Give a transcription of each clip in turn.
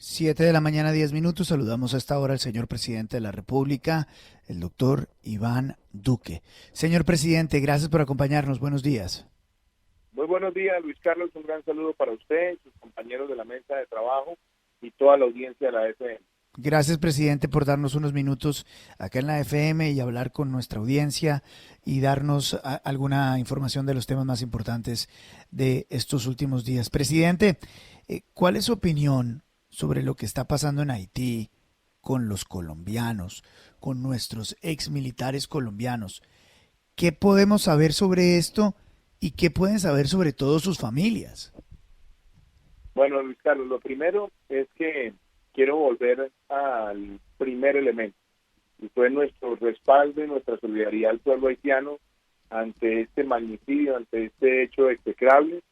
7 de la mañana, 10 minutos. Saludamos a esta hora al señor presidente de la República, el doctor Iván Duque. Señor presidente, gracias por acompañarnos. Buenos días. Muy buenos días, Luis Carlos. Un gran saludo para usted, sus compañeros de la mesa de trabajo y toda la audiencia de la FM. Gracias, presidente, por darnos unos minutos acá en la FM y hablar con nuestra audiencia y darnos alguna información de los temas más importantes de estos últimos días. Presidente, ¿cuál es su opinión sobre lo que está pasando en Haití con los colombianos, con nuestros ex militares colombianos? ¿Qué podemos saber sobre esto y qué pueden saber sobre todo sus familias? Bueno, Luis Carlos, lo primero es que quiero volver al primer elemento, y fue nuestro respaldo y nuestra solidaridad al pueblo haitiano ante este magnicidio, ante este hecho execrable,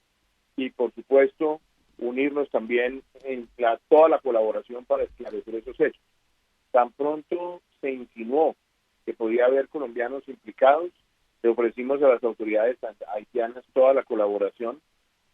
y por supuesto unirnos también en toda la colaboración para esclarecer esos hechos. Tan pronto se insinuó que podía haber colombianos implicados, le ofrecimos a las autoridades haitianas toda la colaboración,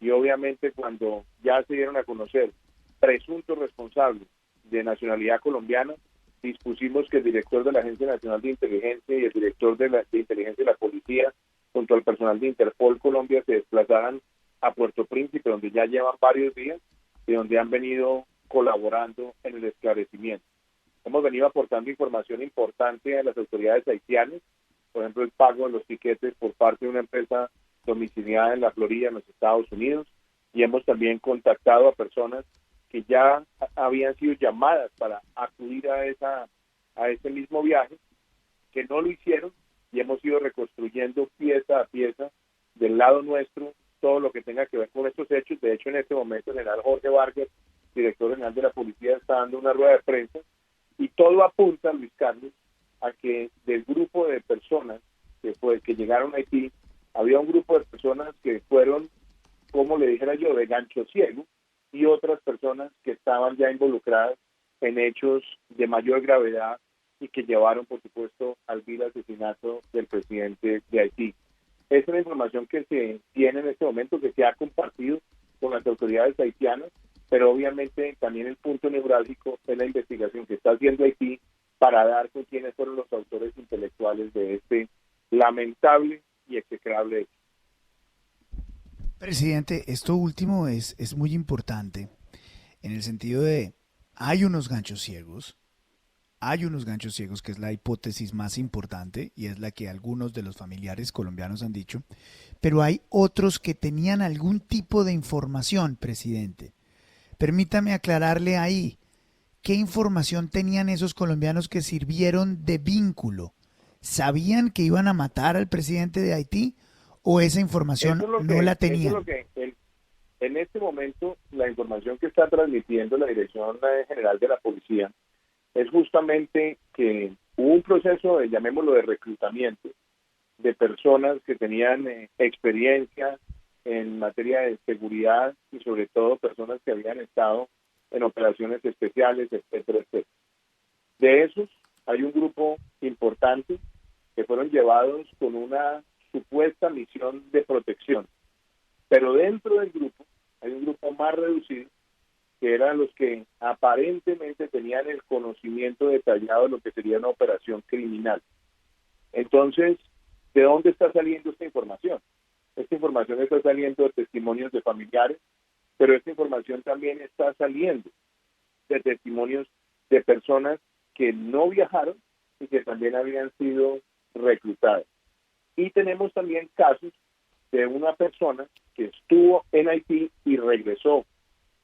y obviamente cuando ya se dieron a conocer presuntos responsables de nacionalidad colombiana, dispusimos que el director de la Agencia Nacional de Inteligencia y el director de Inteligencia de la Policía, junto al personal de Interpol Colombia, se desplazaran a Puerto Príncipe, donde ya llevan varios días y donde han venido colaborando en el esclarecimiento. Hemos venido aportando información importante a las autoridades haitianas, por ejemplo, el pago de los tiquetes por parte de una empresa domiciliada en la Florida, en los Estados Unidos, y hemos también contactado a personas que ya habían sido llamadas para acudir a ese mismo viaje, que no lo hicieron, y hemos ido reconstruyendo pieza a pieza del lado nuestro todo lo que tenga que ver con estos hechos. De hecho, en este momento el general Jorge Vargas, director general de la policía, está dando una rueda de prensa, y todo apunta, Luis Carlos, a que del grupo de personas que llegaron a Haití, había un grupo de personas que fueron, como le dijera yo, de gancho ciego, y otras personas que estaban ya involucradas en hechos de mayor gravedad y que llevaron, por supuesto, al vil asesinato del presidente de Haití. Esa es la información que se tiene en este momento, que se ha compartido con las autoridades haitianas, pero obviamente también el punto neurálgico es la investigación que está haciendo Haití para dar con quiénes fueron los autores intelectuales de este lamentable y execrable hecho. Presidente, esto último es muy importante en el sentido de hay unos ganchos ciegos que es la hipótesis más importante y es la que algunos de los familiares colombianos han dicho, pero hay otros que tenían algún tipo de información, presidente. Permítame aclararle ahí, ¿qué información tenían esos colombianos que sirvieron de vínculo? ¿Sabían que iban a matar al presidente de Haití o esa información no la Eso es lo tenían? que en este momento la información que está transmitiendo la Dirección General de la Policía es justamente que hubo un proceso de, llamémoslo, de reclutamiento de personas que tenían experiencia en materia de seguridad y sobre todo personas que habían estado en operaciones especiales, etcétera, etcétera. De esos hay un grupo importante que fueron llevados con una supuesta misión de protección, pero dentro del grupo hay un grupo más reducido que eran los que aparentemente tenían el conocimiento detallado de lo que sería una operación criminal. Entonces, ¿de dónde está saliendo esta información? Esta información está saliendo de testimonios de familiares, pero esta información también está saliendo de testimonios de personas que no viajaron y que también habían sido reclutadas. Y tenemos también casos de una persona que estuvo en Haití y regresó,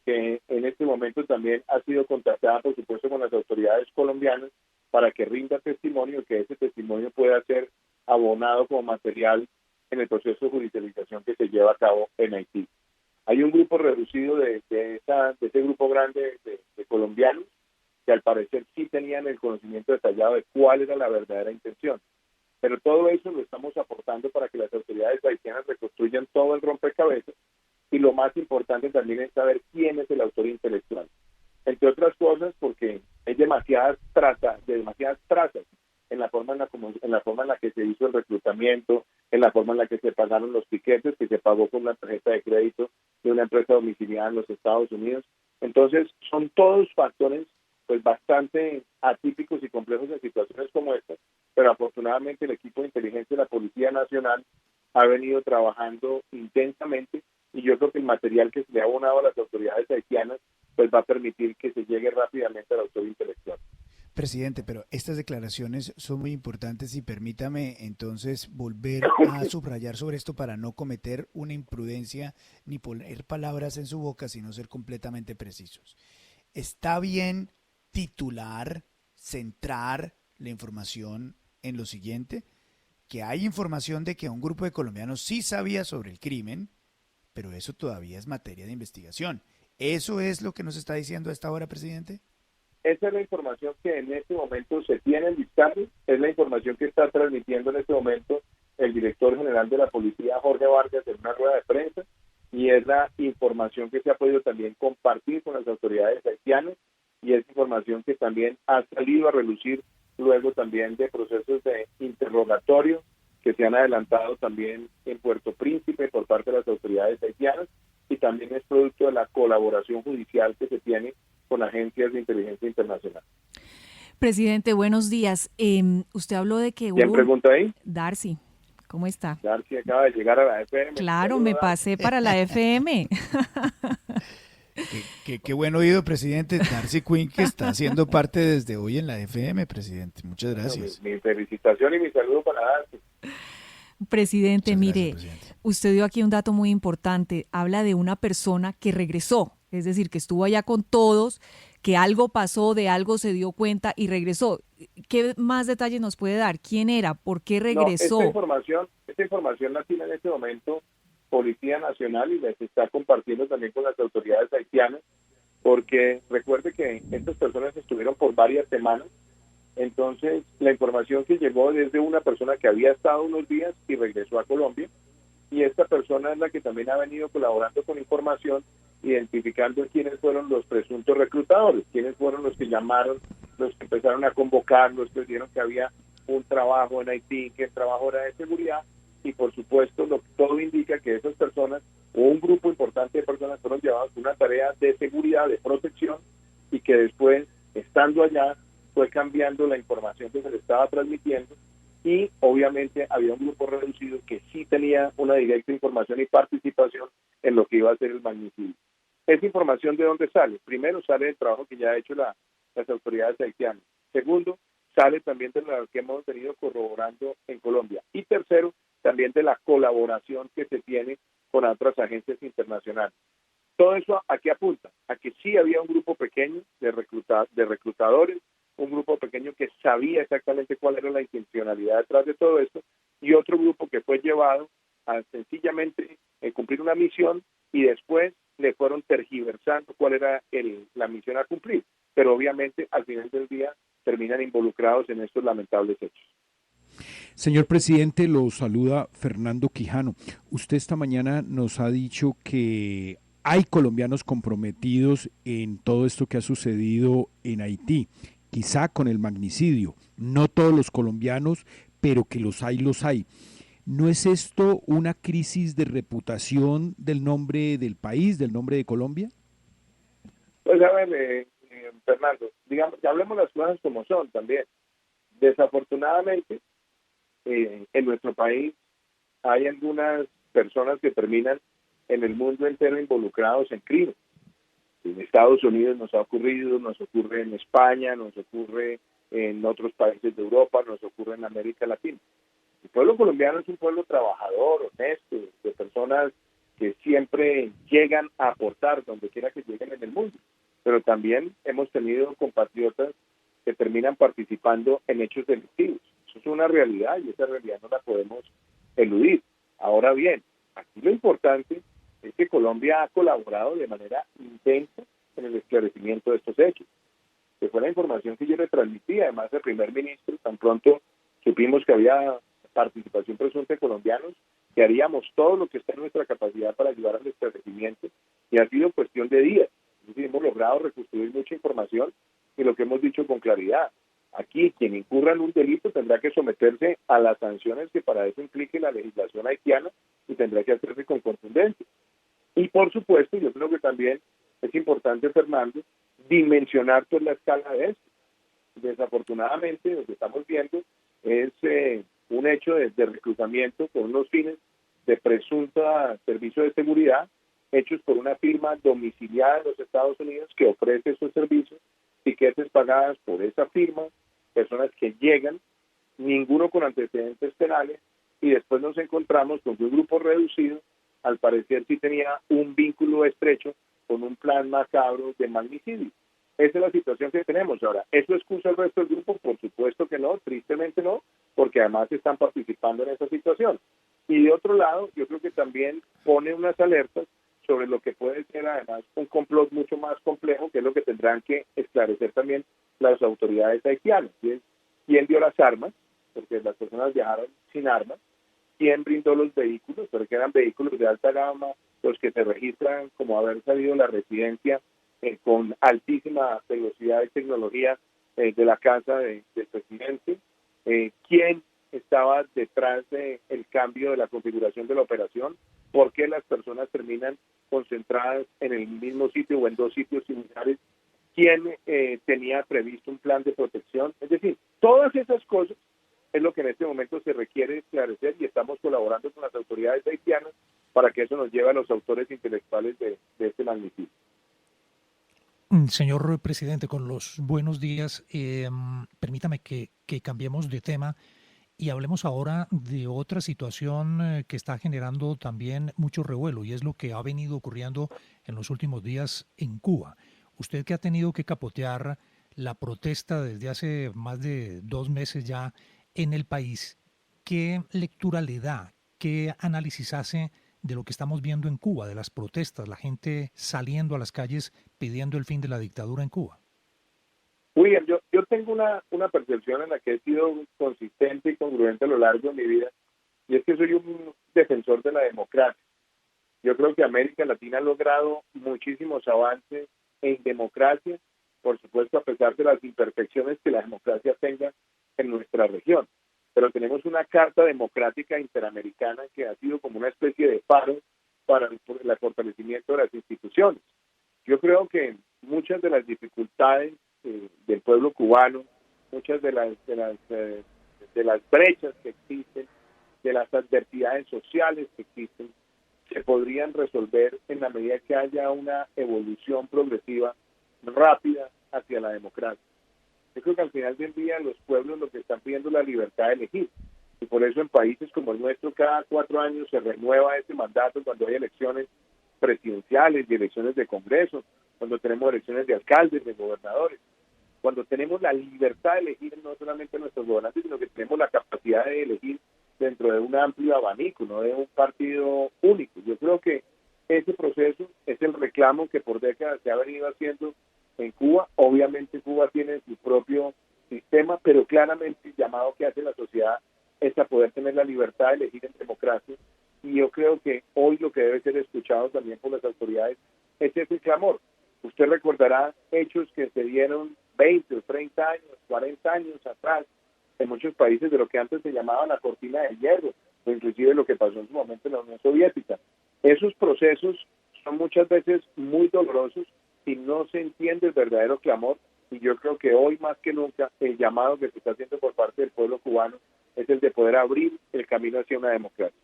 que en este momento también ha sido contactada, por supuesto, con las autoridades colombianas para que rinda testimonio y que ese testimonio pueda ser abonado como material en el proceso de judicialización que se lleva a cabo en Haití. Hay un grupo reducido de ese grupo grande de colombianos que al parecer sí tenían el conocimiento detallado de cuál era la verdadera intención. Pero todo eso lo estamos aportando para que las autoridades haitianas reconstruyan todo el rompecabezas, y lo más importante también es saber quién es el autor intelectual. Entre otras cosas, porque hay demasiadas trazas en la forma en la forma en la que se hizo el reclutamiento, en la forma en la que se pagaron los tiquetes, que se pagó con una tarjeta de crédito de una empresa domiciliada en los Estados Unidos. Entonces, son todos factores pues bastante atípicos y complejos en situaciones como esta, pero afortunadamente el equipo de inteligencia de la Policía Nacional ha venido trabajando intensamente y yo creo que el material que se le ha abonado a las autoridades haitianas pues va a permitir que se llegue rápidamente al autor intelectual. Presidente, pero estas declaraciones son muy importantes y permítame entonces volver a subrayar sobre esto para no cometer una imprudencia ni poner palabras en su boca, sino ser completamente precisos. Está bien titular, centrar la información en lo siguiente, que hay información de que un grupo de colombianos sí sabía sobre el crimen, pero eso todavía es materia de investigación. ¿Eso es lo que nos está diciendo a esta hora, presidente? Esa es la información que en este momento se tiene en dictamen, es la información que está transmitiendo en este momento el director general de la policía, Jorge Vargas, en una rueda de prensa, y es la información que se ha podido también compartir con las autoridades haitianas, y es información que también ha salido a relucir luego también de procesos de interrogatorio que se han adelantado también en Puerto Príncipe por parte de las autoridades haitianas, y también es producto de la colaboración judicial que se tiene con agencias de inteligencia internacional. Presidente, buenos días. Usted habló de que ¿Quién pregunta ahí? Darcy, ¿cómo está? Darcy acaba de llegar a la FM. Claro, me pasé para la FM. Qué buen oído, presidente. Darcy Quinn, que está haciendo parte desde hoy en la FM, presidente. Muchas gracias. Mi felicitación y mi saludo para Darcy. Presidente, Muchas gracias, mire, presidente. usted dio aquí un dato muy importante. Habla de una persona que regresó, es decir, que estuvo allá con todos, que algo pasó, de algo se dio cuenta y regresó. ¿Qué más detalles nos puede dar? ¿Quién era? ¿Por qué regresó? No, esta información la tiene en este momento Policía Nacional y les está compartiendo también con las autoridades haitianas, porque recuerde que estas personas estuvieron por varias semanas. Entonces, la información que llegó desde una persona que había estado unos días y regresó a Colombia, y esta persona es la que también ha venido colaborando con información, identificando quiénes fueron los presuntos reclutadores, quiénes fueron los que llamaron, los que empezaron a convocar, los que dijeron que había un trabajo en Haití, que el trabajo era de seguridad, y por supuesto todo indica que esas personas, o un grupo importante de personas, fueron llevadas a una tarea de seguridad, de protección, y que después, estando allá, fue cambiando la información que se le estaba transmitiendo, y obviamente había un grupo reducido que sí tenía una directa información y participación en lo que iba a ser el magnicidio. ¿Esa información de dónde sale? Primero, sale del trabajo que ya ha hecho las autoridades haitianas. Segundo, sale también de lo que hemos venido corroborando en Colombia. Y tercero, también de la colaboración que se tiene con otras agencias internacionales. Todo eso, ¿a qué apunta? A que sí había un grupo pequeño de reclutadores, un grupo pequeño que sabía exactamente cuál era la intencionalidad detrás de todo esto, y otro grupo que fue llevado a sencillamente cumplir una misión, y después le fueron tergiversando cuál era la misión a cumplir. Pero obviamente al final del día terminan involucrados en estos lamentables hechos. Señor presidente, lo saluda Fernando Quijano. Usted esta mañana nos ha dicho que hay colombianos comprometidos en todo esto que ha sucedido en Haití, quizá con el magnicidio. No todos los colombianos, pero que los hay, los hay. ¿No es esto una crisis de reputación del nombre del país, del nombre de Colombia? Pues a ver, Fernando, digamos, ya hablemos las cosas como son también. Desafortunadamente, en nuestro país hay algunas personas que terminan en el mundo entero involucrados en crimen. En Estados Unidos nos ha ocurrido, nos ocurre en España, nos ocurre en otros países de Europa, nos ocurre en América Latina. El pueblo colombiano es un pueblo trabajador, honesto, de personas que siempre llegan a aportar donde quiera que lleguen en el mundo. Pero también hemos tenido compatriotas que terminan participando en hechos delictivos. Eso es una realidad y esa realidad no la podemos eludir. Ahora bien, aquí lo importante es que Colombia ha colaborado de manera intensa en el esclarecimiento de estos hechos. Que fue la información que yo le transmití, además del primer ministro, tan pronto supimos que había participación presunta de colombianos, que haríamos todo lo que está en nuestra capacidad para ayudar al esclarecimiento, y ha sido cuestión de días. Es decir, hemos logrado reconstruir mucha información y lo que hemos dicho con claridad. Aquí, quien incurra en un delito tendrá que someterse a las sanciones que para eso implique la legislación haitiana y tendrá que hacerse con contundencia. Y por supuesto, yo creo que también es importante, Fernando, dimensionar pues la escala de esto. Desafortunadamente, lo que estamos viendo es un hecho de reclutamiento con unos fines de presunta servicio de seguridad hechos por una firma domiciliada en los Estados Unidos que ofrece esos servicios, tiquetes pagadas por esa firma, personas que llegan, ninguno con antecedentes penales, y después nos encontramos con que un grupo reducido, al parecer sí tenía un vínculo estrecho con un plan macabro de magnicidio. Esa es la situación que tenemos ahora. ¿Eso excusa al resto del grupo? Por supuesto que no, tristemente no, porque además están participando en esa situación. Y de otro lado, yo creo que también pone unas alertas sobre lo que puede ser además un complot mucho más complejo, que es lo que tendrán que esclarecer también las autoridades haitianas. ¿Sí? ¿Quién dio las armas? Porque las personas viajaron sin armas. ¿Quién brindó los vehículos? Porque eran vehículos de alta gama, los que se registran como haber salido de la residencia con altísima velocidad y tecnología de la casa del presidente. ¿Quién estaba detrás del cambio de la configuración de la operación? ¿Por qué las personas terminan concentradas en el mismo sitio o en dos sitios similares? ¿Quién tenía previsto un plan de protección? Es decir, todas esas cosas es lo que en este momento se requiere esclarecer, y estamos colaborando con las autoridades haitianas para que eso nos lleve a los autores intelectuales de este magnicidio. Señor presidente, con los buenos días, permítame que cambiemos de tema y hablemos ahora de otra situación que está generando también mucho revuelo, y es lo que ha venido ocurriendo en los últimos días en Cuba. Usted, que ha tenido que capotear la protesta desde hace más de 2 meses ya en el país, ¿qué lectura le da? ¿Qué análisis hace de lo que estamos viendo en Cuba, de las protestas, la gente saliendo a las calles pidiendo el fin de la dictadura en Cuba? William, yo tengo una percepción en la que he sido consistente y congruente a lo largo de mi vida, y es que soy un defensor de la democracia. Yo creo que América Latina ha logrado muchísimos avances en democracia, por supuesto a pesar de las imperfecciones que la democracia tenga en nuestra región. Pero tenemos una carta democrática interamericana que ha sido como una especie de faro para el fortalecimiento de las instituciones. Yo creo que muchas de las dificultades del pueblo cubano, muchas de las brechas que existen, de las adversidades sociales que existen, se podrían resolver en la medida que haya una evolución progresiva rápida hacia la democracia. Yo creo que al final del día los pueblos lo que están pidiendo es la libertad de elegir, y por eso en países como el nuestro cada 4 años se renueva ese mandato cuando hay elecciones presidenciales y elecciones de Congreso, cuando tenemos elecciones de alcaldes, de gobernadores, cuando tenemos la libertad de elegir no solamente nuestros gobernantes, sino que tenemos la capacidad de elegir dentro de un amplio abanico, no de un partido único. Yo creo que ese proceso es el reclamo que por décadas se ha venido haciendo en Cuba. Obviamente Cuba tiene su propio sistema, pero claramente el llamado que hace la sociedad es a poder tener la libertad de elegir en democracia, y yo creo que hoy lo que debe ser escuchado también por las autoridades es ese clamor. Usted recordará hechos que se dieron 20 o 30 años, 40 años atrás, en muchos países, de lo que antes se llamaba la cortina de hierro, o inclusive lo que pasó en su momento en la Unión Soviética. Esos procesos son muchas veces muy dolorosos y no se entiende el verdadero clamor, y yo creo que hoy más que nunca el llamado que se está haciendo por parte del pueblo cubano es el de poder abrir el camino hacia una democracia.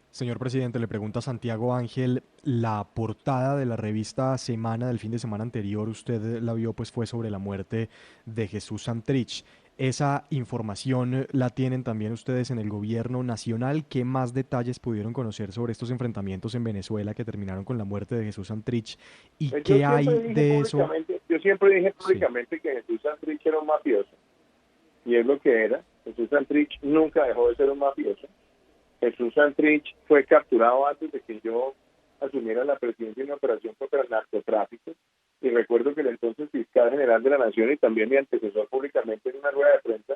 Señor presidente, le pregunta Santiago Ángel, la portada de la revista Semana del fin de semana anterior, usted la vio, pues fue sobre la muerte de Jesús Santrich. Esa información la tienen también ustedes en el gobierno nacional. ¿Qué más detalles pudieron conocer sobre estos enfrentamientos en Venezuela que terminaron con la muerte de Jesús Santrich? ¿Y qué hay de eso? Yo siempre dije públicamente que Jesús Santrich era un mafioso, y es lo que era. Jesús Santrich nunca dejó de ser un mafioso. Jesús Santrich fue capturado antes de que yo asumiera la presidencia de una operación contra el narcotráfico, y recuerdo que el entonces fiscal general de la Nación y también mi antecesor públicamente en una rueda de prensa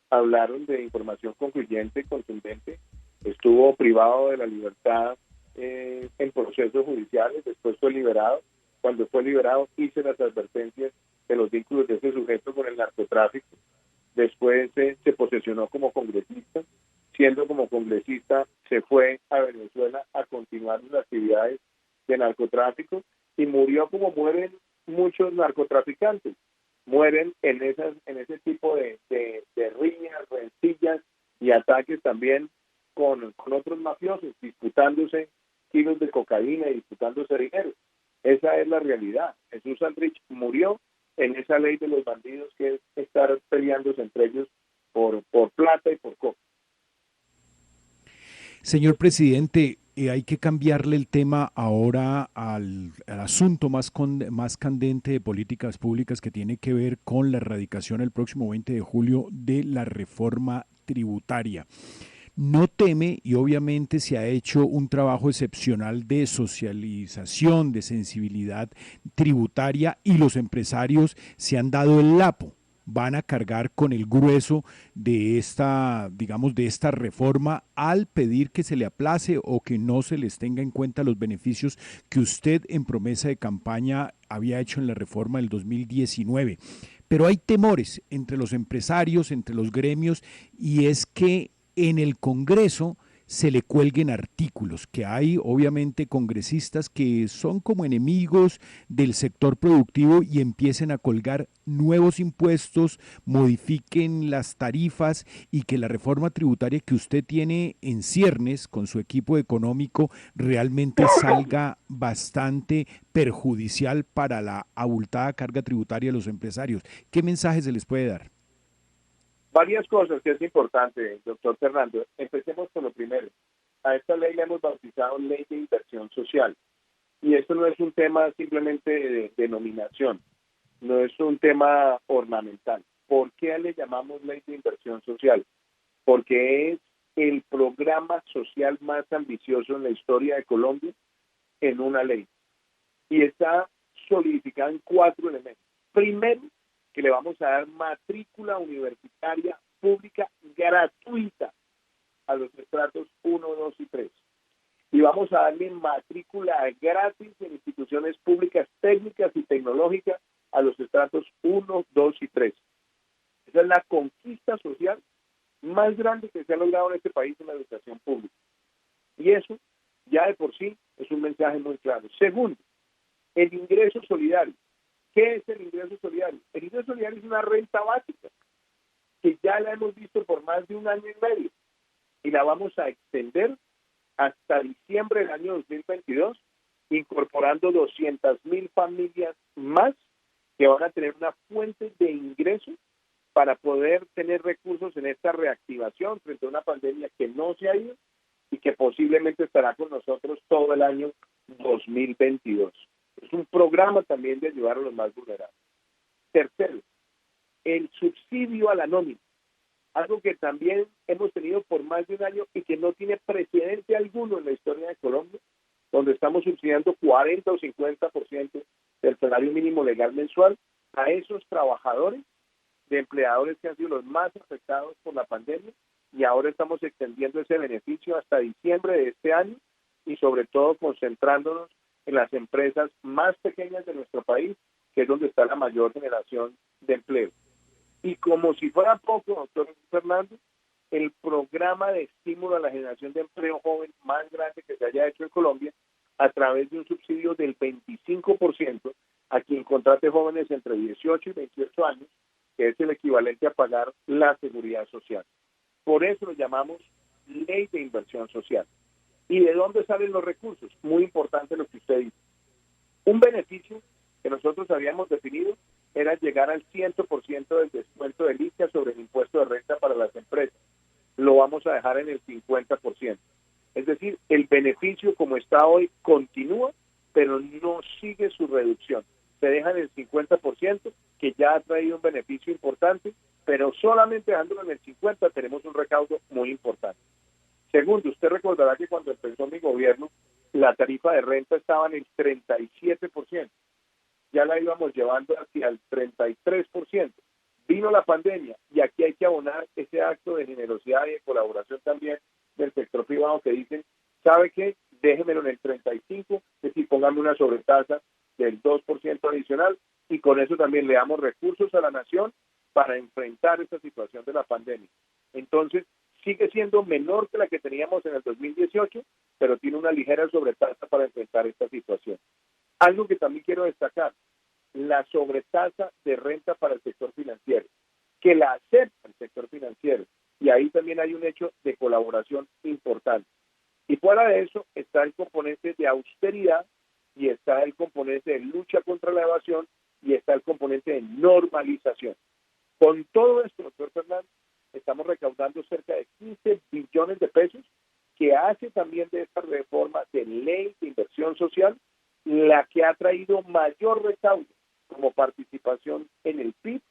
hablaron de información concluyente y contundente. Estuvo privado de la libertad en procesos judiciales, después fue liberado. Cuando fue liberado hice las advertencias de los vínculos de ese sujeto con el narcotráfico. Después se posesionó como congresista. Siendo como congresista, se fue a Venezuela a continuar las actividades de narcotráfico y murió como mueren muchos narcotraficantes. Mueren en ese tipo de riñas, rencillas y ataques también con otros mafiosos, disputándose kilos de cocaína y disputándose dinero. Esa es la realidad. Jesús Santrich murió en esa ley de los bandidos, que es estar peleándose entre ellos por plata y por coca. Señor presidente, hay que cambiarle el tema ahora al asunto más candente de políticas públicas, que tiene que ver con la erradicación el próximo 20 de julio de la reforma tributaria. No teme, y obviamente se ha hecho un trabajo excepcional de socialización, de sensibilidad tributaria, y los empresarios se han dado el lapo. Van a cargar con el grueso de esta, digamos, de esta reforma, al pedir que se le aplace o que no se les tenga en cuenta los beneficios que usted en promesa de campaña había hecho en la reforma del 2019. Pero hay temores entre los empresarios, entre los gremios, y es que en el Congreso se le cuelguen artículos, que hay obviamente congresistas que son como enemigos del sector productivo y empiecen a colgar nuevos impuestos, modifiquen las tarifas, y que la reforma tributaria que usted tiene en ciernes con su equipo económico realmente salga bastante perjudicial para la abultada carga tributaria de los empresarios. ¿Qué mensaje se les puede dar? Varias cosas que es importante, doctor Fernando. Empecemos por lo primero. A esta ley le hemos bautizado Ley de Inversión Social. Y esto no es un tema simplemente de denominación, no es un tema ornamental. ¿Por qué le llamamos Ley de Inversión Social? Porque es el programa social más ambicioso en la historia de Colombia en una ley. Y está solidificado en 4 elementos. Primero, que le vamos a dar matrícula universitaria pública gratuita a los estratos 1, 2 y 3. Y vamos a darle matrícula gratis en instituciones públicas técnicas y tecnológicas a los estratos 1, 2 y 3. Esa es la conquista social más grande que se ha logrado en este país en la educación pública. Y eso ya de por sí es un mensaje muy claro. Segundo, el ingreso solidario. ¿Qué es el ingreso solidario? El ingreso solidario es una renta básica que ya la hemos visto por más de 1 año y medio, y la vamos a extender hasta diciembre del año 2022, incorporando 200,000 familias más que van a tener una fuente de ingreso para poder tener recursos en esta reactivación frente a una pandemia que no se ha ido y que posiblemente estará con nosotros todo el año 2022. Es un programa también de ayudar a los más vulnerables. Tercero, el subsidio a la nómina, algo que también hemos tenido por más de 1 año y que no tiene precedente alguno en la historia de Colombia, donde estamos subsidiando 40 o 50% del salario mínimo legal mensual a esos trabajadores de empleadores que han sido los más afectados por la pandemia, y ahora estamos extendiendo ese beneficio hasta diciembre de este año, y sobre todo concentrándonos en las empresas más pequeñas de nuestro país, que es donde está la mayor generación de empleo. Y como si fuera poco, doctor Fernando, el programa de estímulo a la generación de empleo joven más grande que se haya hecho en Colombia, a través de un subsidio del 25% a quien contrate jóvenes entre 18 y 28 años, que es el equivalente a pagar la seguridad social. Por eso lo llamamos Ley de Inversión Social. ¿Y de dónde salen los recursos? Muy importante lo que usted dice. Un beneficio que nosotros habíamos definido era llegar al 100% del descuento del ICA sobre el impuesto de renta para las empresas. Lo vamos a dejar en el 50%. Es decir, el beneficio como está hoy continúa, pero no sigue su reducción. Se deja en el 50%, que ya ha traído un beneficio importante, pero solamente dejándolo en el 50% tenemos un recaudo muy importante. Segundo, usted recordará que cuando empezó mi gobierno, la tarifa de renta estaba en el 37%. Ya la íbamos llevando hacia el 33%. Vino la pandemia y aquí hay que abonar ese acto de generosidad y de colaboración también del sector privado, que dicen, ¿sabe qué? Déjemelo en el 35%, es decir, póngame una sobretasa del 2% adicional, y con eso también le damos recursos a la nación para enfrentar esta situación de la pandemia. Entonces, sigue siendo menor que la que teníamos en el 2018, pero tiene una ligera sobretasa para enfrentar esta situación. Algo que también quiero destacar, la sobretasa de renta para el sector financiero, que la acepta el sector financiero, y ahí también hay un hecho de colaboración importante. Y fuera de eso está el componente de austeridad, y está el componente de lucha contra la evasión, y está el componente de normalización. Con todo esto, doctor Fernández, estamos recaudando cerca de 15 billones de pesos, que hace también de esta reforma de ley de inversión social la que ha traído mayor recaudo como participación en el PIB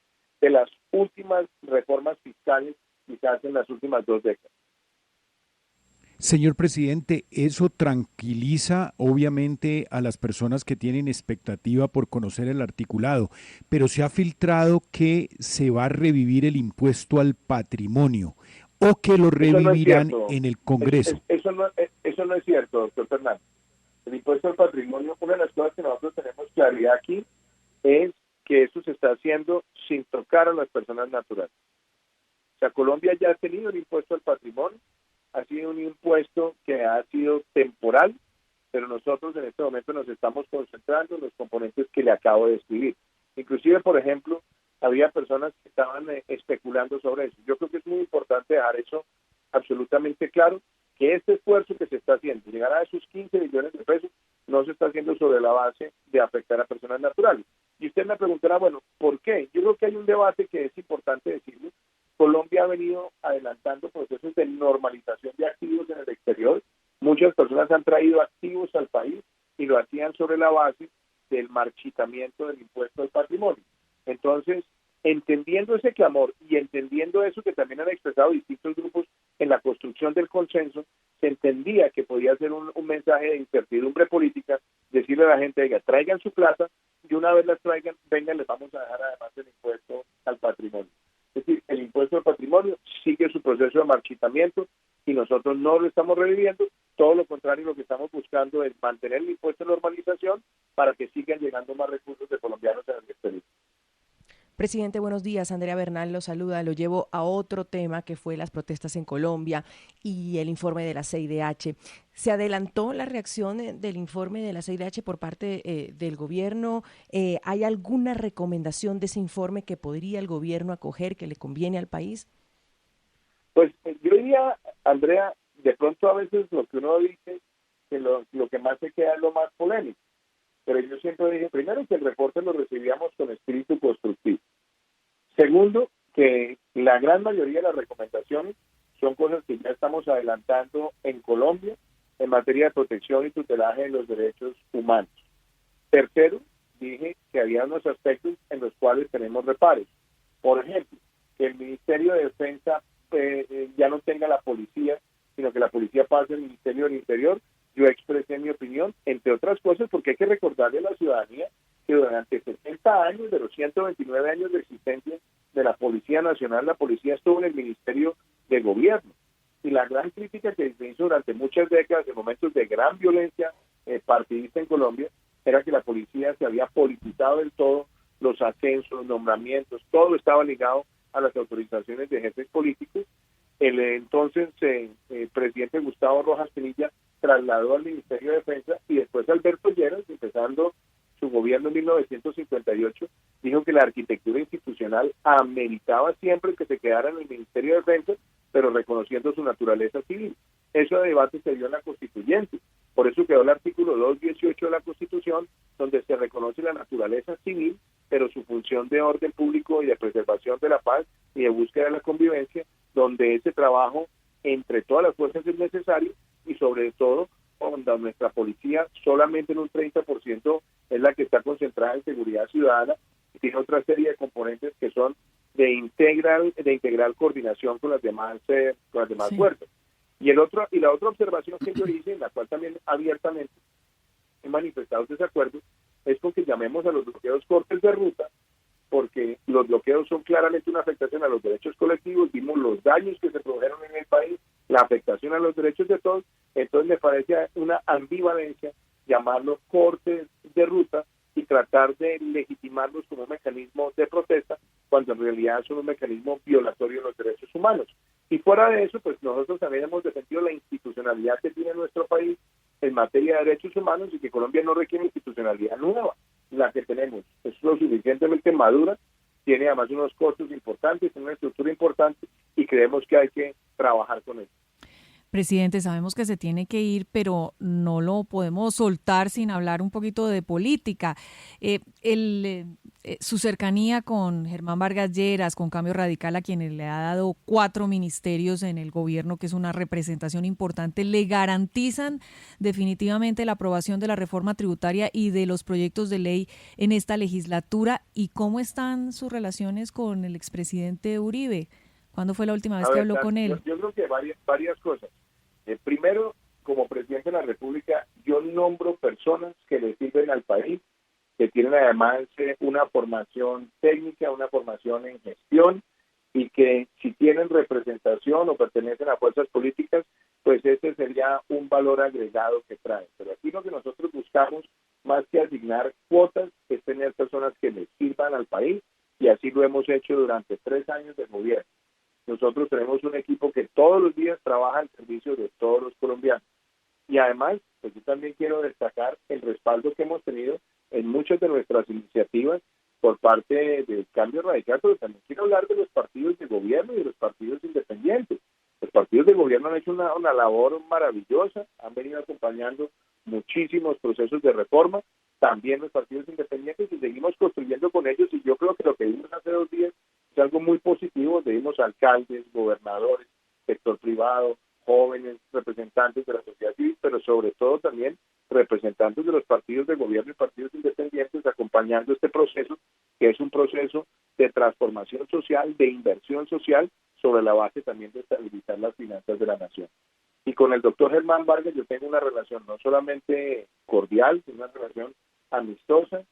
de las últimas reformas fiscales, quizás en las últimas 2 décadas. Señor presidente, eso tranquiliza obviamente a las personas que tienen expectativa por conocer el articulado, pero se ha filtrado que se va a revivir el impuesto al patrimonio o que lo revivirán en el Congreso. Eso no es cierto, doctor Fernández. El impuesto al patrimonio, una de las cosas que nosotros tenemos claridad aquí es que eso se está haciendo sin tocar a las personas naturales. O sea, Colombia ya ha tenido el impuesto al patrimonio, ha sido un impuesto que ha sido temporal, pero nosotros en este momento nos estamos concentrando en los componentes que le acabo de describir. Inclusive, por ejemplo, había personas que estaban especulando sobre eso. Yo creo que es muy importante dejar eso absolutamente claro, que este esfuerzo que se está haciendo, llegar a esos 15 billones de pesos, no se está haciendo sobre la base de afectar a personas naturales. Y usted me preguntará, bueno, ¿por qué? Yo creo que hay un debate que es importante decirlo. Colombia ha venido adelantando procesos de normalización de activos en el exterior. Muchas personas han traído activos al país y lo hacían sobre la base del marchitamiento del impuesto al patrimonio. Entonces, entendiendo ese clamor y entendiendo eso que también han expresado distintos grupos en la construcción del consenso, se entendía que podía ser un mensaje de incertidumbre política, decirle a la gente, oiga, traigan su plata y una vez las traigan, vengan, les vamos a dejar además el impuesto al patrimonio. Es decir, el impuesto al patrimonio sigue su proceso de marchitamiento y nosotros no lo estamos reviviendo, todo lo contrario, lo que estamos buscando es mantener el impuesto de normalización para que sigan llegando más recursos de colombianos en el exterior. Presidente, buenos días. Andrea Bernal lo saluda. Lo llevo a otro tema que fue las protestas en Colombia y el informe de la CIDH. ¿Se adelantó la reacción del informe de la CIDH por parte del gobierno? ¿Hay alguna recomendación de ese informe que podría el gobierno acoger, que le conviene al país? Pues yo diría, Andrea, de pronto a veces lo que uno dice, que lo que más se queda es lo más polémico. Pero yo siempre dije, primero, que el reporte lo recibíamos con espíritu constructivo. Segundo, que la gran mayoría de las recomendaciones son cosas que ya estamos adelantando en Colombia en materia de protección y tutelaje de los derechos humanos. Tercero, dije que había unos aspectos en los cuales tenemos reparos. Por ejemplo, que el Ministerio de Defensa ya no tenga la policía, sino que la policía pase al Ministerio del Interior. Yo expresé mi opinión, entre otras cosas, porque hay que recordarle a la ciudadanía que durante 60 años, de los 129 años de existencia de la Policía Nacional, la policía estuvo en el Ministerio de Gobierno. Y la gran crítica que se hizo durante muchas décadas, en momentos de gran violencia partidista en Colombia, era que la policía se había politizado del todo, los ascensos, los nombramientos, todo estaba ligado a las autorizaciones de jefes políticos. El entonces presidente Gustavo Rojas Pinilla trasladó al Ministerio de Defensa y después Alberto Lleras, empezando su gobierno en 1958, dijo que la arquitectura institucional ameritaba siempre que se quedara en el Ministerio de Defensa, pero reconociendo su naturaleza civil. Ese debate se dio en la Constituyente. Por eso quedó el artículo 218 de la Constitución, donde se reconoce la naturaleza civil, pero su función de orden público y de preservación de la paz y de búsqueda de la convivencia, donde ese trabajo entre todas las fuerzas es necesario y sobre todo cuando nuestra policía solamente en un 30% es la que está concentrada en seguridad ciudadana y tiene otra serie de componentes que son de integral coordinación con las demás sí. fuerzas. Y la otra observación que yo hice, en la cual también abiertamente he manifestado desacuerdo, es con que llamemos a los bloqueos cortes de ruta, porque los bloqueos son claramente una afectación a los derechos colectivos, vimos los daños que se produjeron en el país, la afectación a los derechos de todos, entonces me parece una ambivalencia llamarlos cortes de ruta y tratar de legitimarlos como un mecanismo de protesta, cuando en realidad son un mecanismo violatorio de los derechos humanos. Y fuera de eso, pues nosotros también hemos defendido la institucionalidad que tiene nuestro país en materia de derechos humanos y que Colombia no requiere institucionalidad nueva. la que tenemos es lo suficientemente madura, tiene además unos costos importantes, tiene una estructura importante y creemos que hay que trabajar con eso. Presidente, sabemos que se tiene que ir, pero no lo podemos soltar sin hablar un poquito de política. Su cercanía con Germán Vargas Lleras, con Cambio Radical, a quienes le ha dado 4 ministerios en el gobierno, que es una representación importante, ¿le garantizan definitivamente la aprobación de la reforma tributaria y de los proyectos de ley en esta legislatura? ¿Y cómo están sus relaciones con el expresidente Uribe? ¿Cuándo fue la última vez que habló con él? Yo creo que varias cosas. Primero, como presidente de la República, yo nombro personas que le sirven al país, que tienen además una formación técnica, una formación en gestión, y que si tienen representación o pertenecen a fuerzas políticas, pues ese sería un valor agregado que traen. Pero aquí lo que nosotros buscamos, más que asignar cuotas, es tener personas que le sirvan al país, y así lo hemos hecho durante 3 años de gobierno. Nosotros tenemos un equipo que todos los días trabaja al servicio de todos los colombianos. Y además, pues yo también quiero destacar el respaldo que hemos tenido en muchas de nuestras iniciativas por parte del Cambio Radical, pero también quiero hablar de los partidos de gobierno y de los partidos independientes. Los partidos de gobierno han hecho una labor maravillosa, han venido acompañando muchísimos procesos de reforma, también los partidos independientes, y seguimos construyendo con ellos, y yo creo que lo que vimos hace 2 días es algo muy positivo. Vimos alcaldes, gobernadores, sector privado, jóvenes, representantes de la sociedad civil, pero sobre todo también representantes de los partidos de gobierno y partidos independientes acompañando este proceso, que es un proceso de transformación social, de inversión social, sobre la base también de estabilizar las finanzas de la nación. Y con el doctor Germán Vargas yo tengo una relación no solamente cordial, sino una relación amistosa.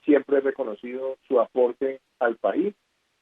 Siempre he reconocido su aporte al país,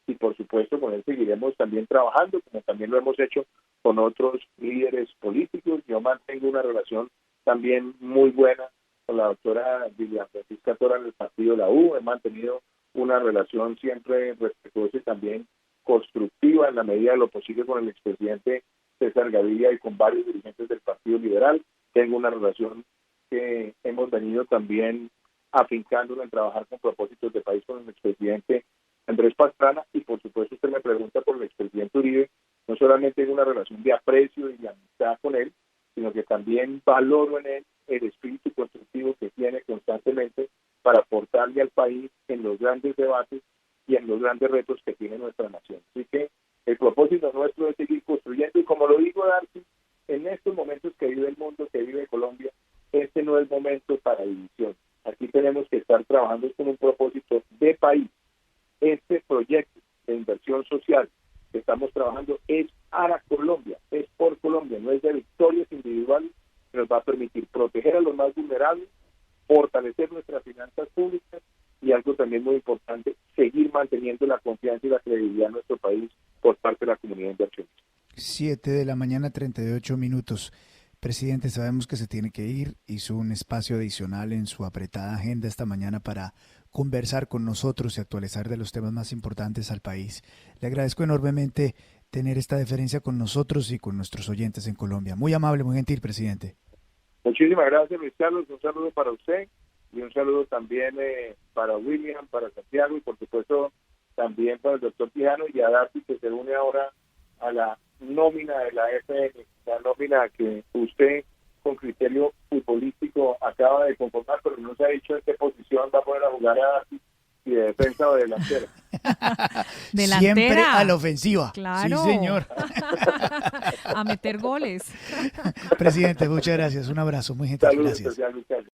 y por supuesto con él seguiremos también trabajando, como también lo hemos hecho con otros líderes políticos. Yo mantengo una relación también muy buena con la doctora Vivian Francisca Tora en el partido de la U. He mantenido una relación siempre respetuosa y también constructiva en la medida de lo posible con el expresidente César Gaviria y con varios dirigentes del Partido Liberal. Tengo una relación que hemos venido también afincándola en trabajar con propósitos de país con el expresidente Andrés Pastrana, y por supuesto usted me pregunta por el expresidente Uribe. No solamente tengo una relación de aprecio y de amistad con él, sino que también valoro en él el espíritu constructivo que tiene constantemente para aportarle al país en los grandes debates y en los grandes retos que tiene nuestra nación. Así que el propósito nuestro es seguir construyendo, y como lo digo, Darcy, en estos momentos que vive el mundo, que vive Colombia, este no es momento para división. Aquí tenemos que estar trabajando con un propósito de país. Este proyecto de inversión social que estamos trabajando es para Colombia, es por Colombia, no es de victorias individuales, que nos va a permitir proteger a los más vulnerables, fortalecer nuestras finanzas públicas y, algo también muy importante, seguir manteniendo la confianza y la credibilidad en nuestro país por parte de la comunidad inversionista. 7:38 a.m. Presidente, sabemos que se tiene que ir. Hizo un espacio adicional en su apretada agenda esta mañana para conversar con nosotros y actualizar de los temas más importantes al país. Le agradezco enormemente tener esta deferencia con nosotros y con nuestros oyentes en Colombia. Muy amable, muy gentil, presidente. Muchísimas gracias, Luis Carlos. Un saludo para usted y un saludo también para William, para Santiago, y por supuesto también para el doctor Quijano y a Darcy, que se une ahora a la nómina de la FM, la nómina que usted con criterio futbolístico acaba de conformar, pero no se ha dicho en qué posición va a poder jugar a Darcy, si de defensa o de delantera. Delantera. Siempre a la ofensiva. Claro. Sí, señor. A meter goles. Presidente, muchas gracias. Un abrazo, muy gentil. Saludos Gracias. especial, Luis Carlos.